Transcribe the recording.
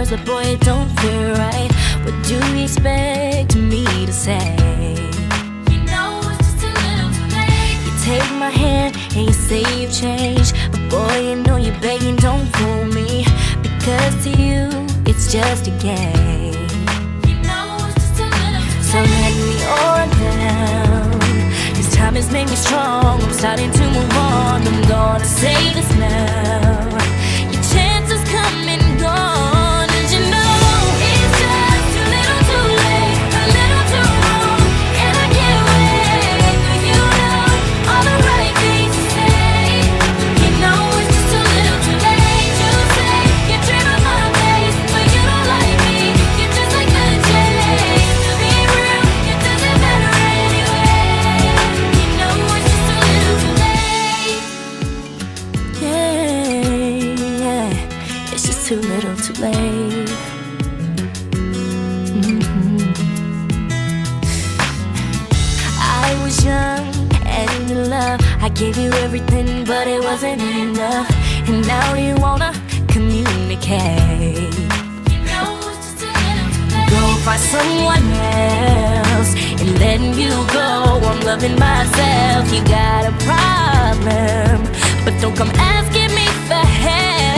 words, but boy, it don't feel right. What do you expect me to say? You know it's just a little too late. You take my hand and you say you've changed, but boy, you know you're begging, don't fool me, because to you, it's just a game. You know it's just a little too late. So let me on down. This time has made me strong. I'm starting to move on. I'm gonna say this now. Your chances come and gone, and you know it's just a little too late, a little too wrong, and I can't wait for you to know all the right things to say. You know it's just a little too late. You say you dream of my face, but you don't like me. You're just like the chase. To be real, it doesn't matter anyway. You know it's just a little too late. Yeah, it's just too little too late. I was young and in love. I gave you everything, but it wasn't enough. And now you wanna communicate. You know it's just a little too late. Go find someone else and letting you go. I'm loving myself. You got a problem, but don't come asking me for help.